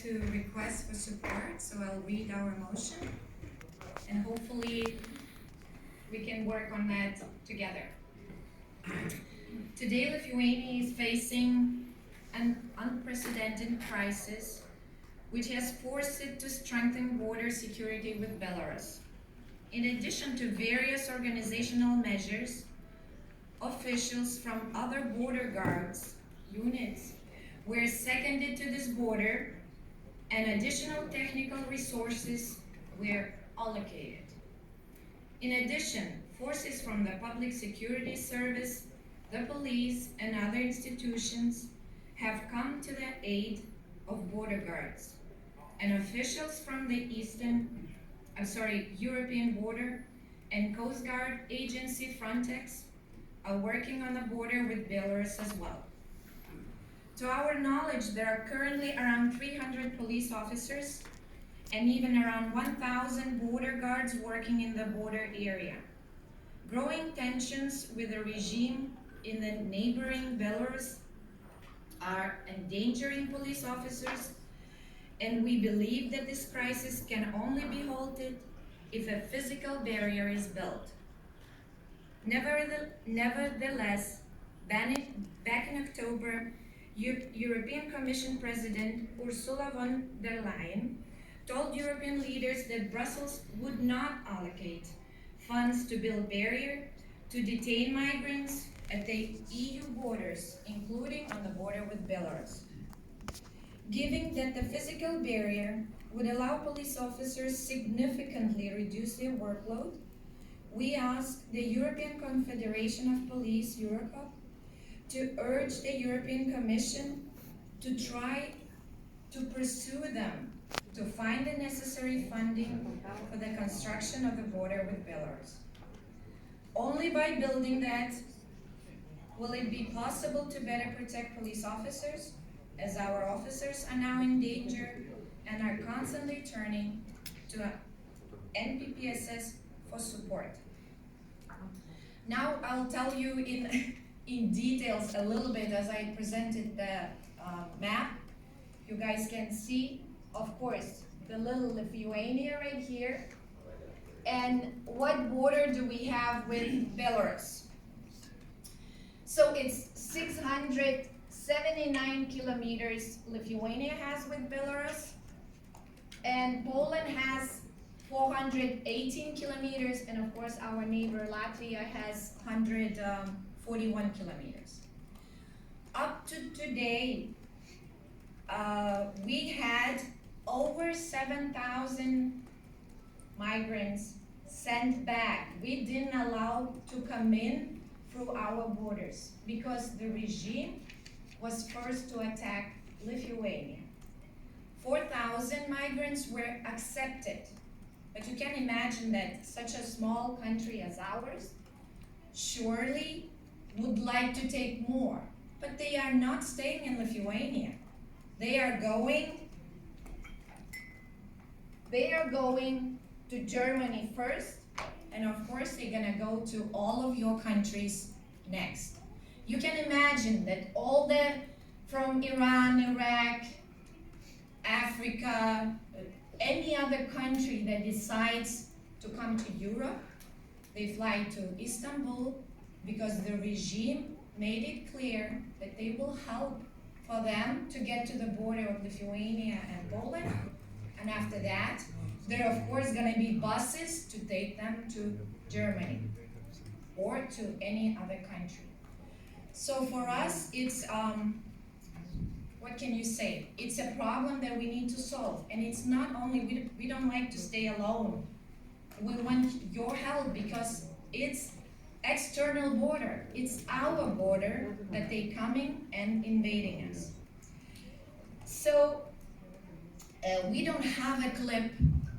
to request for support, so I'll read our motion, and hopefully we can work on that together. Today, Lithuania is facing an unprecedented crisis which has forced it to strengthen border security with Belarus. In addition to various organizational measures, officials from other border guards units were seconded to this border, and additional technical resources were allocated. In addition, forces from the Public Security Service, the police, and other institutions have come to the aid of border guards, and officials from the European Border and Coast Guard Agency Frontex are working on the border with Belarus as well. To our knowledge, there are currently around 300 police officers and even around 1,000 border guards working in the border area. Growing tensions with the regime in the neighboring Belarus are endangering police officers, and we believe that this crisis can only be halted if a physical barrier is built. Nevertheless, back in October, European Commission President Ursula von der Leyen told European leaders that Brussels would not allocate funds to build barriers to detain migrants at the EU borders, including on the border with Belarus. Given that the physical barrier would allow police officers significantly reduce their workload, we asked the European Confederation of Police, EUROCOP, to urge the European Commission to try to pursue them to find the necessary funding for the construction of the border with Belarus. Only by building that will it be possible to better protect police officers, as our officers are now in danger and are constantly turning to NPPSS for support. Now I'll tell you in details a little bit as I presented the map. You guys can see, of course, the little Lithuania right here. And what border do we have with Belarus? So it's 679 kilometers Lithuania has with Belarus, and Poland has 418 kilometers, and of course our neighbor Latvia has 141 kilometers. Up to today, we had over 7,000 migrants sent back. We didn't allow to come in through our borders because the regime was first to attack Lithuania. 4,000 migrants were accepted. But you can imagine that such a small country as ours surely would like to take more. But they are not staying in Lithuania. They are going to Germany first, and of course they're gonna go to all of your countries next. You can imagine that from Iran, Iraq, Africa, any other country that decides to come to Europe, they fly to Istanbul because the regime made it clear that they will help for them to get to the border of Lithuania and Poland. And after that, there are of course going to be buses to take them to Germany or to any other country. So for us, it's, what can you say? It's a problem that we need to solve. And it's not only, we don't like to stay alone. We want your help because it's external border. It's our border that they coming and invading us. So we don't have a clip,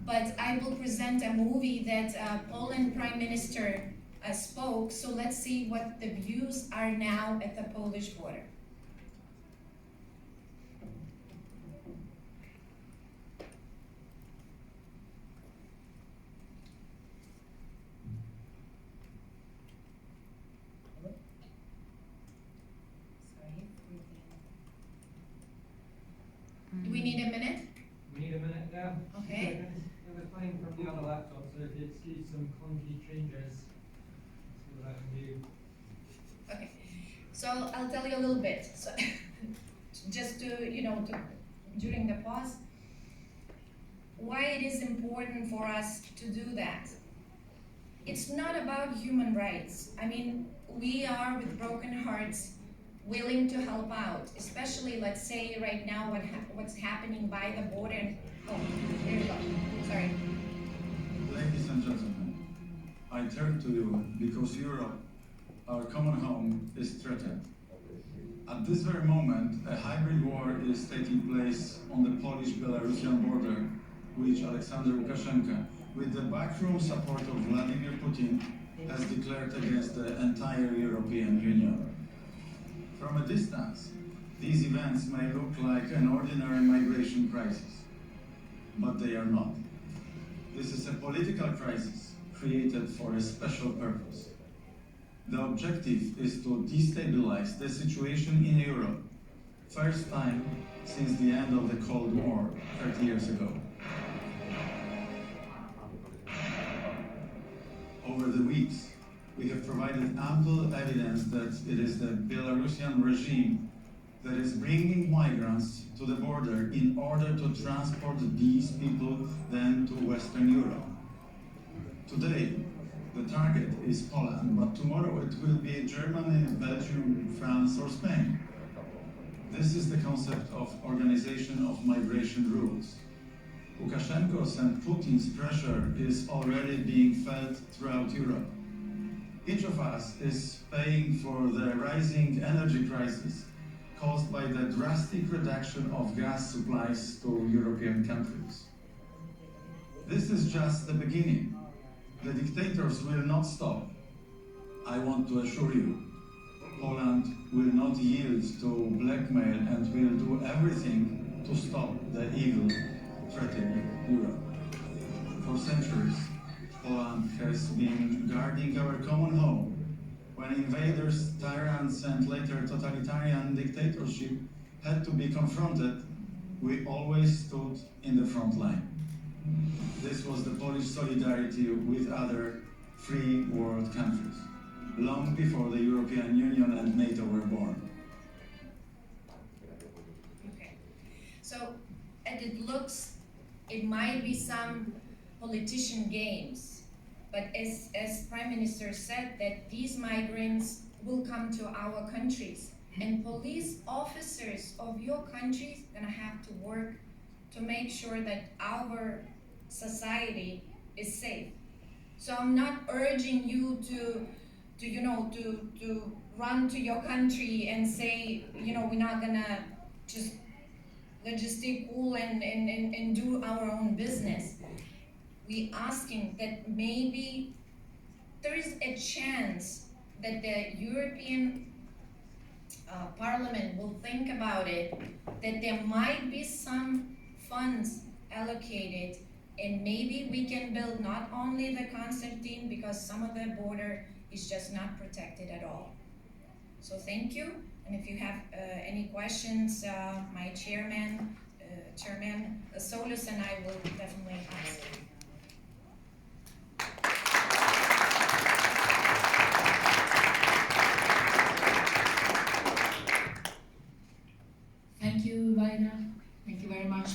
but I will present a movie that Poland Prime Minister spoke. So let's see what the views are now at the Polish border. some concrete changes so that we... Okay, so I'll tell you a little bit. So just to, during the pause, why it is important for us to do that. It's not about human rights. I mean, we are with broken hearts willing to help out, especially, let's say, right now what's happening by the border. Oh, there you go. Sorry. Ladies and gentlemen, I turn to you because Europe, our common home, is threatened. At this very moment, a hybrid war is taking place on the Polish-Belarusian border, which Alexander Lukashenko, with the backroom support of Vladimir Putin, has declared against the entire European Union. From a distance, these events may look like an ordinary migration crisis, but they are not. This is a political crisis created for a special purpose. The objective is to destabilize the situation in Europe, first time since the end of the Cold War 30 years ago. Over the weeks, we have provided ample evidence that it is the Belarusian regime that is bringing migrants to the border in order to transport these people then to Western Europe. Today, the target is Poland, but tomorrow it will be Germany, Belgium, France, or Spain. This is the concept of organization of migration rules. Lukashenko's and Putin's pressure is already being felt throughout Europe. Each of us is paying for the rising energy crisis caused by the drastic reduction of gas supplies to European countries. This is just the beginning. The dictators will not stop. I want to assure you, Poland will not yield to blackmail and will do everything to stop the evil threatening Europe. For centuries, Poland has been guarding our common home. When invaders, tyrants, and later totalitarian dictatorship had to be confronted, we always stood in the front line. This was the Polish solidarity with other free world countries, long before the European Union and NATO were born. Okay, so as it looks, it might be some politician games, but as Prime Minister said, that these migrants will come to our countries, and police officers of your countries are gonna have to work to make sure that our society is safe. So I'm not urging you to run to your country and say, we're not gonna let's just stay cool and do our own business. We're asking that maybe there is a chance that the European Parliament will think about it, that there might be some funds allocated, and maybe we can build not only the Constantine, because some of the border is just not protected at all. So thank you, and if you have any questions, my Chairman Saulius and I will definitely ask. Thank you, Vaida. Thank you very much.